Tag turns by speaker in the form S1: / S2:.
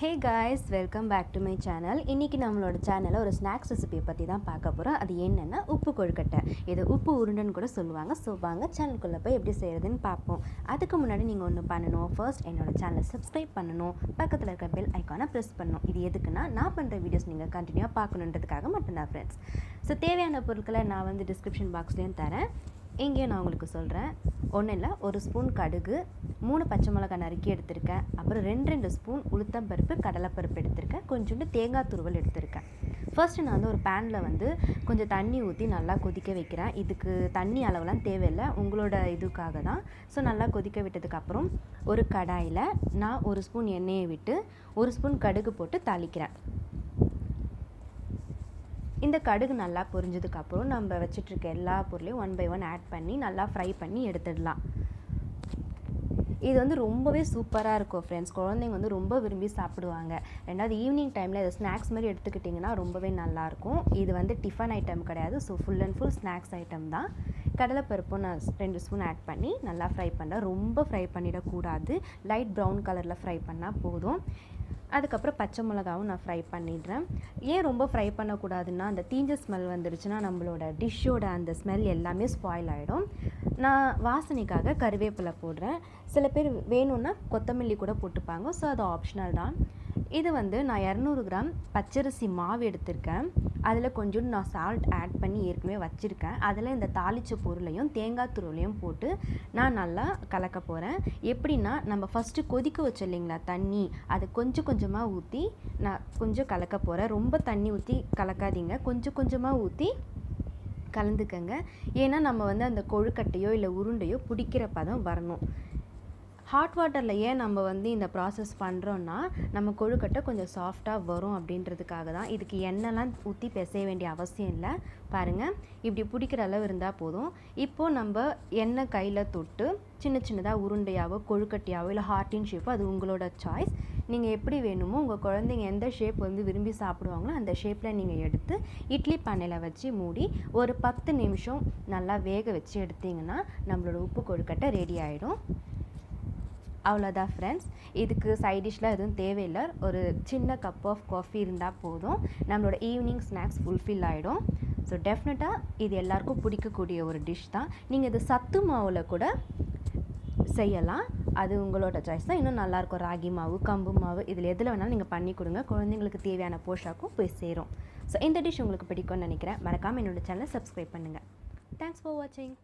S1: Hey guys, welcome back to my channel. இன்னைக்கு நம்மளோட சேனல்ல ஒரு ஸ்நாக்ஸ் ரெசிபி பத்தி தான் பார்க்க போறோம். அது என்னன்னா உப்பு கொழுக்கட்டை. இது உப்பு உருண்டைன்னு கூட சொல்லுவாங்க. சோ வாங்க சேனலுக்குள்ள போய் எப்படி செய்யறதுன்னு பார்ப்போம். அதுக்கு முன்னாடி நீங்க ஒன்னு பண்ணணும். ஃபர்ஸ்ட் என்னோட சேனலை சப்ஸ்கிரைப் பண்ணணும். பக்கத்துல இருக்க பெல் ஐகானை பிரஸ் பண்ணணும். இது எதுக்குன்னா நான் பண்ற வீடியோஸ் நீங்க கண்டினியூவா பார்க்கணும்ன்றதுக்காக மட்டும்தான் फ्रेंड्स. சோ தேவையான பொருட்களை நான் வந்து டிஸ்கிரிப்ஷன் பாக்ஸ்லயும் தரேன். இங்கே நான் உங்களுக்கு சொல்கிறேன். ஒன்றும் இல்லை, ஒரு ஸ்பூன் கடுகு, 3 பச்சை மிளகாய் நறுக்கி எடுத்திருக்கேன். அப்புறம் 2 ஸ்பூன் உளுத்தம்பருப்பு, கடலைப்பருப்பு எடுத்திருக்கேன். கொஞ்சோண்டு தேங்காய் துருவல் எடுத்திருக்கேன். ஃபர்ஸ்ட்டு நான் வந்து ஒரு பேனில் வந்து கொஞ்சம் தண்ணி ஊற்றி நல்லா கொதிக்க வைக்கிறேன். இதுக்கு தண்ணி அளவுலாம் தேவையில்லை, உங்களோட இதுக்காக தான். ஸோ நல்லா கொதிக்க விட்டதுக்கப்புறம் ஒரு கடாயில் நான் 1 ஸ்பூன் எண்ணெயை விட்டு 1 ஸ்பூன் கடுகு போட்டு தாளிக்கிறேன். இந்த கடுகு நல்லா பொரிஞ்சதுக்கப்புறம் நம்ம வச்சிட்ருக்க எல்லா பொருளையும் 1 by 1 ஆட் பண்ணி நல்லா ஃப்ரை பண்ணி எடுத்துடலாம். இது வந்து ரொம்பவே சூப்பராக இருக்கும் ஃப்ரெண்ட்ஸ். குழந்தைங்க வந்து ரொம்ப விரும்பி சாப்பிடுவாங்க. ரெண்டாவது ஈவினிங் டைமில் இதை ஸ்நாக்ஸ் மாதிரி எடுத்துக்கிட்டிங்கன்னா ரொம்பவே நல்லாயிருக்கும். இது வந்து டிஃபன் ஐட்டம் கிடையாது, so full and full snacks item தான். கடலைப்பருப்பும் நான் 2 ஸ்பூன் ஆட் பண்ணி நல்லா ஃப்ரை பண்ணுறேன். ரொம்ப ஃப்ரை பண்ணிடக்கூடாது, லைட் ப்ரௌன் கலரில் ஃப்ரை பண்ணால் போதும். அதுக்கப்புறம் பச்சை மிளகாவும் நான் ஃப்ரை பண்ணிடுறேன். ஏன் ரொம்ப ஃப்ரை பண்ணக்கூடாதுன்னா, அந்த தீஞ்ச ஸ்மெல் வந்துடுச்சுன்னா நம்மளோட டிஷ்ஷோட அந்த ஸ்மெல் எல்லாமே ஸ்பாயில் ஆகிடும். நான் வாசனைக்காக கருவேப்பிலை போடுறேன். சில பேர் வேணும்னா கொத்தமல்லி கூட போட்டுப்பாங்க, ஸோ அது ஆப்ஷனல் தான். இது வந்து நான் 200 கிராம் பச்சரிசி மாவு எடுத்திருக்கேன். அதில் கொஞ்சோண்டு நான் சால்ட் ஆட் பண்ணி ஏற்கனவே வச்சுருக்கேன். அதில் இந்த தாளித்த பொருளையும் தேங்காய் துருவலையும் போட்டு நான் நல்லா கலக்க போகிறேன். எப்படின்னா, நம்ம ஃபஸ்ட்டு கொதிக்க வச்சோம் இல்லைங்களா தண்ணி, அது கொஞ்சம் கொஞ்சமாக ஊற்றி நான் கொஞ்சம் கலக்க போகிறேன். ரொம்ப தண்ணி ஊற்றி கலக்காதீங்க, கொஞ்சம் கொஞ்சமாக ஊற்றி கலந்துக்கங்க. ஏன்னா நம்ம வந்து அந்த கொழுக்கட்டையோ இல்லை உருண்டையோ பிடிக்கிற பதம் வரணும். ஹாட் வாட்டரில் ஏன் நம்ம வந்து இந்த ப்ராசஸ் பண்ணுறோன்னா, நம்ம கொழுக்கட்டை கொஞ்சம் சாஃப்டாக வரும் அப்படின்றதுக்காக தான். இதுக்கு எண்ணெய்லாம் ஊற்றி பிசைய வேண்டிய அவசியம் இல்லை. பாருங்கள், இப்படி பிடிக்கிற அளவு இருந்தால் போதும். இப்போது நம்ம எண்ணெய் கையில் தொட்டு சின்ன சின்னதாக உருண்டையாவோ கொழுக்கட்டையாவோ இல்லை ஹார்ட்டின் ஷேப்போ, அது உங்களோட சாய்ஸ். நீங்கள் எப்படி வேணுமோ, உங்கள் குழந்தைங்க எந்த ஷேப் வந்து விரும்பி சாப்பிடுவாங்களோ அந்த ஷேப்பில் நீங்கள் எடுத்து இட்லி பானையில் வச்சு மூடி ஒரு 10 நிமிஷம் நல்லா வேக வச்சு எடுத்திங்கன்னா நம்மளோட உப்பு கொழுக்கட்டை ரெடி ஆகிடும். அவ்வளோதான் ஃப்ரெண்ட்ஸ். இதுக்கு சைட் டிஷ்லாம் எதுவும் தேவையில்லை. ஒரு சின்ன கப் ஆஃப் காஃபி இருந்தால் போதும், நம்மளோட ஈவினிங் ஸ்நாக்ஸ் ஃபுல்ஃபில் ஆகிடும். ஸோ டெஃபினட்டாக இது எல்லாருக்கும் பிடிக்கக்கூடிய ஒரு டிஷ் தான். நீங்கள் இது சத்து மாவில் கூட செய்யலாம், அது உங்களோட சாய்ஸ் தான். இன்னும் நல்லாயிருக்கும். ராகி மாவு, கம்பு மாவு, இதில் எதில் வேணாலும் நீங்கள் பண்ணி கொடுங்க. குழந்தைங்களுக்கு தேவையான போஷாக்கும் போய் சேரும். ஸோ இந்த டிஷ் உங்களுக்கு பிடிக்கும்னு நினைக்கிறேன். மறக்காமல் என்னோடய சேனலை சப்ஸ்கிரைப் பண்ணுங்கள். தேங்க்ஸ் ஃபார் வாட்சிங்.